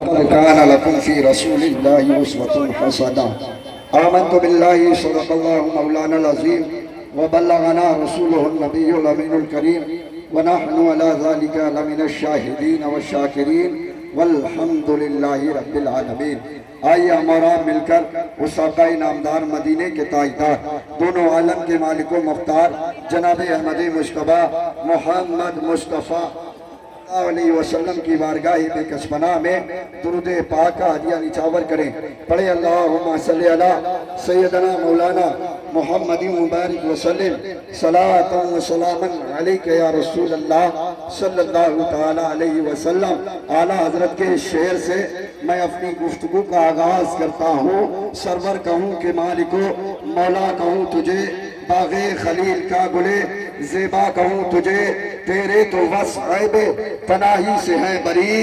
لقد كان لكم في رسول الله أسوة حسنة آمنت بالله صدق الله مولانا العظيم وبلغنا رسوله النبي الأمين الكريم ونحن على ذلك لمن الشاهدين والشاكرين والحمد لله رب العالمين۔ آئیے ہمارا مل کر اس آقا نامدار مدینے کے تاجدار دونوں عالم کے مالک و مختار جناب احمد مجتبی محمد مصطفیٰ علیہ وسلم کی بارگاہ بے کسبنا میں درود پاک کا ہدیہ نچھاور کریں۔ پڑھے اللہم صلی علی سیدنا مولانا محمد مبارک وسلم صلاۃ و سلام علیک یا رسول اللہ صلی اللہ تعالی علیہ وسلم۔ اعلیٰ حضرت کے شعر سے میں اپنی گفتگو کا آغاز کرتا ہوں۔ سرور کہوں کہ مالکو مولا کہوں تجھے، باغ خلیل کا گلے زیبا کہوں تجھے، تیرے تو بس عیب پناہی سے ہے بری۔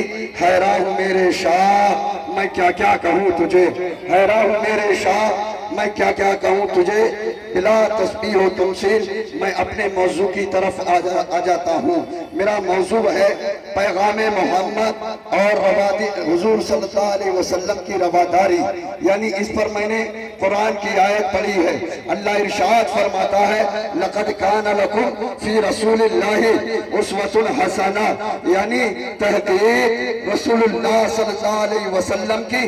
حیران ہوں میرے شاہ میں کیا کیا کہوں تجھے، حیران ہوں میرے شاہ میں کیا کیا کہوں تجھے۔ بلا تسبیح و تمثیل میں اپنے موضوع کی طرف آ جاتا ہوں۔ میرا موضوع ہے پیغام محمد اور حضور صلی اللہ علیہ وسلم کی رواداری، یعنی اس پر میں نے قرآن کی آیت پڑھی ہے۔ اللہ ارشاد فرماتا ہے لقد کان لکم فی رسول اللہ اسوۃ حسنہ، یعنی تحقیق رسول اللہ صلی اللہ علیہ وسلم کی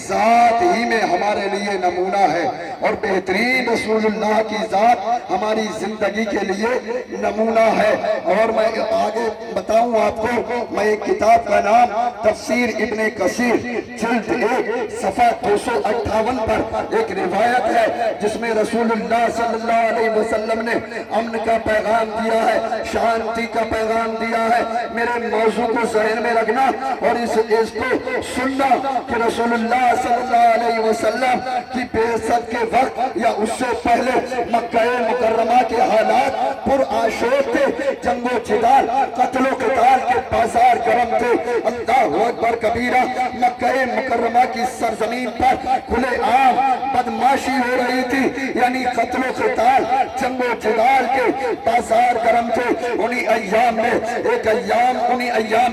ذات ہی میں ہمارے لیے نمونہ ہے، اور بہترین رسول اللہ کی ذات ہماری زندگی کے لیے نمونہ ہے۔ اور میں آگے بتاؤں آپ کو، میں ایک کتاب کا نام تفسیر ابن کثیر جلد 1 صفحہ 258 پر ایک روایت ہے جس میں رسول اللہ صلی اللہ علیہ وسلم نے امن کا پیغام دیا ہے، شانتی کا پیغام دیا ہے۔ میرے موضوع کو ذہن میں رکھنا اور اس کو سننا کہ رسول اللہ صلی اللہ علیہ وسلم کی بعثت کے وقت یا اس سے پہلے مکہ مکرمہ کے حالات پرآشوب تھے، جنگ و جدال قتل و قتال کے بازار گرم تھے۔ اللہ اکبر کبیرہ، مکہ مکرمہ کی سرزمین پر کھلے عام بدماشی ہو رہی تھی، یعنی قتل و قتال جنگ و جدال کے بازار گرم تھے۔ انہی ایام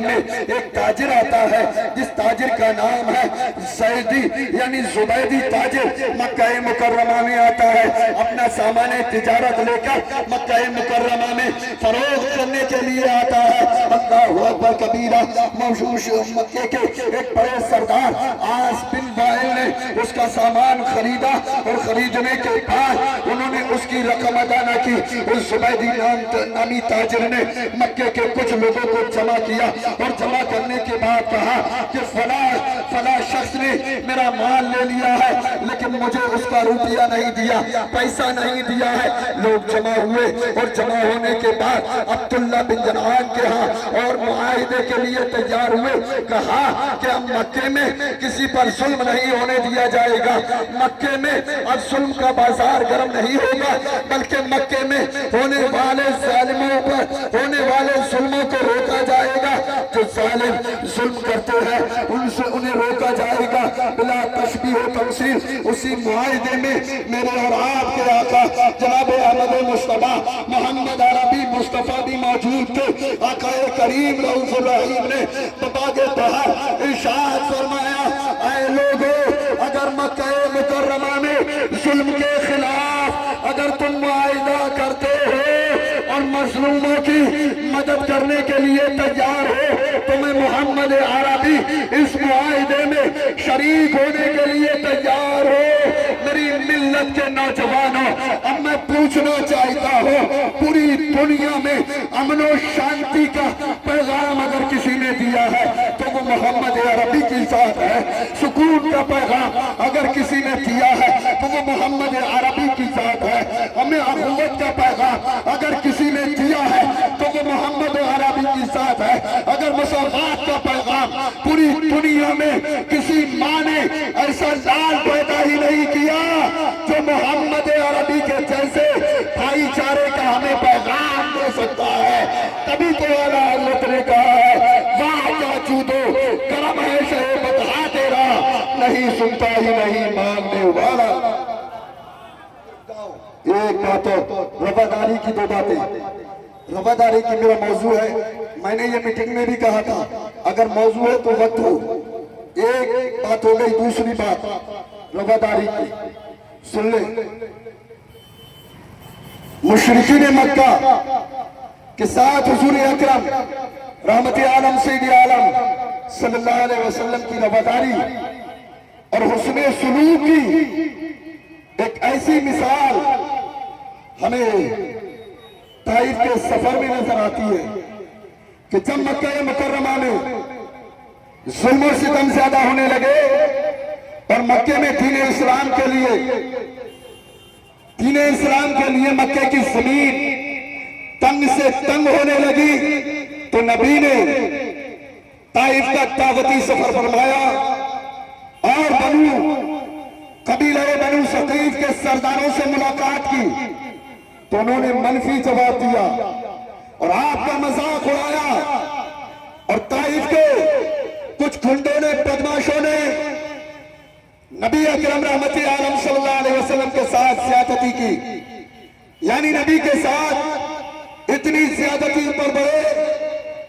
میں ایک تاجر آتا ہے جس تاجر کا نام ہے زیدی یعنی زبیدی تاجر، مکہ مکرمہ میں آتا ہے، اپنا سامان تجارت لے کر مکہ مکرمہ میں فروخت کرنے کے لیے آتا ہے۔ اللہ اکبر کبیرہ، مکے کے ایک بڑے سردار عاص بن وائل نے اس کا سامان خریدا، اور خریدنے کے بعد انہوں نے اس کی رقم ادا نہ کی۔ اس زبیدی نامی تاجر نے مکے کے کچھ لوگوں کو جمع کیا، اور جمع کرنے کے بعد کہا کہ فلاں شخص نے میرا مال لے لیا ہے لیکن مجھے اس کا روپیہ نہیں دیا، پیسہ نہیں دیا ہے۔ لوگ جمع ہوئے، اور جمع ہونے کے بعد عبداللہ بن جنعان کے ہاں اور معاہدے کے لیے تیار ہوئے۔ کہا کہ اب مکے میں کسی پر ظلم نہیں ہونے دیا جائے گا، مکے میں اب ظلم کا بازار گرم نہیں ہوگا، بلکہ مکے میں ہونے والے ظالموں پر ہونے والے ظلموں کو روکا جائے گا۔ جو ظالم ظلم کرتے ہیں ان سے انہیں روکا جائے گا بلا تشبیہ و تمثیل۔ اسی معاہدے میں میرے اور آپ کے آقا جناب احمد مجتبی محمد عربی مصطفیٰ بھی موجود تھے۔ آقا کریم رؤوف الرحیم نے باغ بہار ارشاد فرمایا، اے لوگو اگر مکہ مکرمہ میں ظلم کے خلاف اگر تم معاہدہ کرتے ہو اور مظلوموں کی مدد کرنے کے لیے تیار ہو تو میں محمد عربی اس معاہدے میں شریک ہونے کے لیے تیار ہو۔ میری ملت کے نوجوانوں، اب میں پوچھنا چاہتا ہوں، پوری دنیا میں امن و شانتی کا پیغام اگر کسی نے دیا ہے تو وہ محمد عربی کی ذات ہے۔ سکون کا پیغام اگر کسی نے دیا ہے تو وہ محمد عربی کی ذات ہے۔ ہمیں اخوت کا پیغام اگر کسی نے دیا ہے تو وہ محمد عربی کی ذات ہے۔ اگر مساوات کا پیغام پوری دنیا میں کسی ماں نے ایسا لال پیدا ہی نہیں کیا جو محمد عربی کے جیسے بھائی چارے کا ہمیں پیغام دے سکتا ہے۔ تبھی تو اعلیٰ حضرت نے کہا ہے واہ کیا چودو کرم ہے شہ بتا تیرا، نہیں سنتا ہی نہیں مانگنے والا۔ ایک بات رواداری کی دو باتیں، رواداری کی میرا موضوع ہے۔ میں نے یہ میٹنگ میں بھی کہا تھا اگر موضوع ہے تو وقت ہو ایک بات ہو گئی، دوسری بات رواداری کی سن لیں۔ مشرکین مکہ کے ساتھ حضور اکرم رحمت عالم سید عالم صلی اللہ علیہ وسلم کی رواداری اور حسن سلوک کی ایک ایسی مثال ہمیں طائف کے سفر میں نظر آتی ہے کہ جب مکہ مکرمہ میں ظلم و ستم زیادہ ہونے لگے اور مکے میں دین اسلام کے لیے مکے کی زمین تنگ سے تنگ ہونے لگی تو نبی نے طائف کا دعوتی سفر فرمایا اور قبیلہ بنو ثقیف کے سرداروں سے ملاقات کی تو انہوں نے منفی جواب دیا اور آپ کا مذاق اڑایا، اور طائف کے کچھ گھنڈوں نے بدماشوں نے نبی اکرم رحمت عالم صلی اللہ علیہ وسلم کے ساتھ زیادتی کی، یعنی نبی کے ساتھ اتنی زیادتی پر بڑھے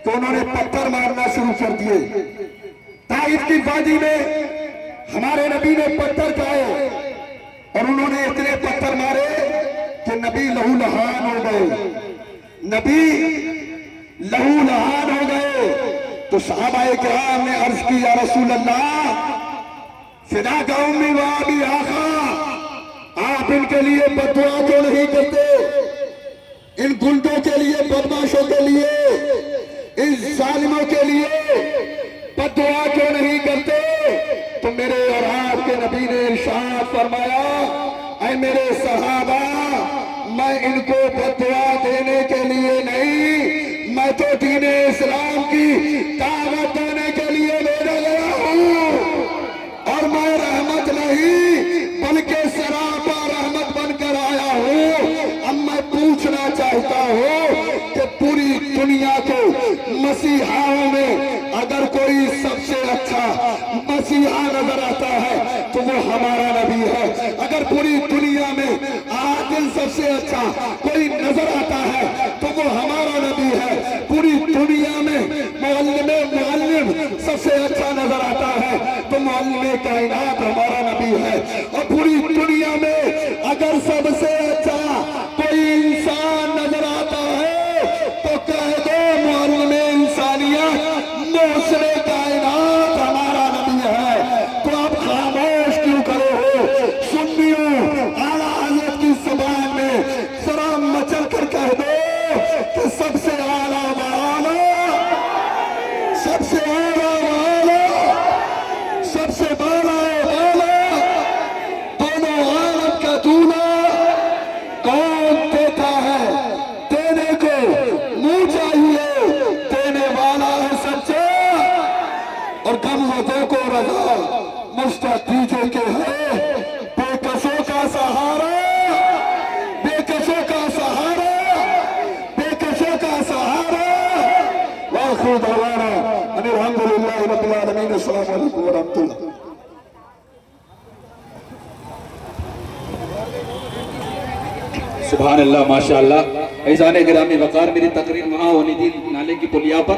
کہ انہوں نے پتھر مارنا شروع کر دیے۔ طائف کی وادی میں ہمارے نبی نے پتھر کھائے اور انہوں نے اتنے پتھر مارے کہ نبی لہو لہان ہو گئے۔ تو صحابہ کرام نے عرض کی یا رسول اللہ فداک امی و ابی آقا، آپ ان کے لیے بد دعا کیوں نہیں کرتے؟ ان گنڈوں کے لیے، بدماشوں کے لیے، ان ظالموں کے لیے بد دعا کیوں نہیں کرتے؟ تو میرے اور آپ کے نبی نے ارشاد فرمایا اے میرے صحابہ، میں ان کو بد دعا دینے کے لیے نہیں، میں تو دین اسلام کی دعوت دینے کے لیے بھیجا گیا ہوں، اور میں رحمت نہیں بلکہ سراپا رحمت بن کر آیا ہوں۔ اب میں پوچھنا چاہتا ہوں کہ پوری دنیا کے مسیحاؤں میں اگر کوئی سب سے اچھا مسیحا نظر آتا ہے تو وہ ہمارا نبی ہے، اگر پوری دنیا میں عادل سب سے اچھا کوئی نظر آتا ہے تو وہ ہمارا نبی ہے، پوری دنیا میں معلم سب سے اچھا نظر آتا ہے تو معلم کائنات ہمارا نبی ہے، اور پوری دنیا میں اگر سب سے اچھا کوئی انسان نظر آتا ہے تو کہہ دو معلم انسانیت محسن کائنات ہمارا نبی ہے۔ تو آپ خاموش کیوں کرے ہو؟ سنیوں اعلیٰ حضرت کی زبان میں ذرا مچل کر کہہ دو کہ سب سے اعلیٰ والا، سب سے اعلیٰ والا، سب سے بالا والا، دونوں عالم کا دولہا کون دیتا ہے؟ دینے کو منہ چاہیے، دینے والا ہے سچا، اور غمزدوں کو رضا مستحقیقے کے ہے، بے کسوں کا سہارا، بے کسوں کا سہارا، بے کسوں کا سہارا۔ وآخر دعوانا ان الحمدللہ رب العالمین۔ السلام علیکم ورحمۃ اللہ۔ سبحان اللہ، ماشاءاللہ۔ عزیزان گرامی وقار، میری تقریر وہاں ہونی تھی نالے کی پلیا پر۔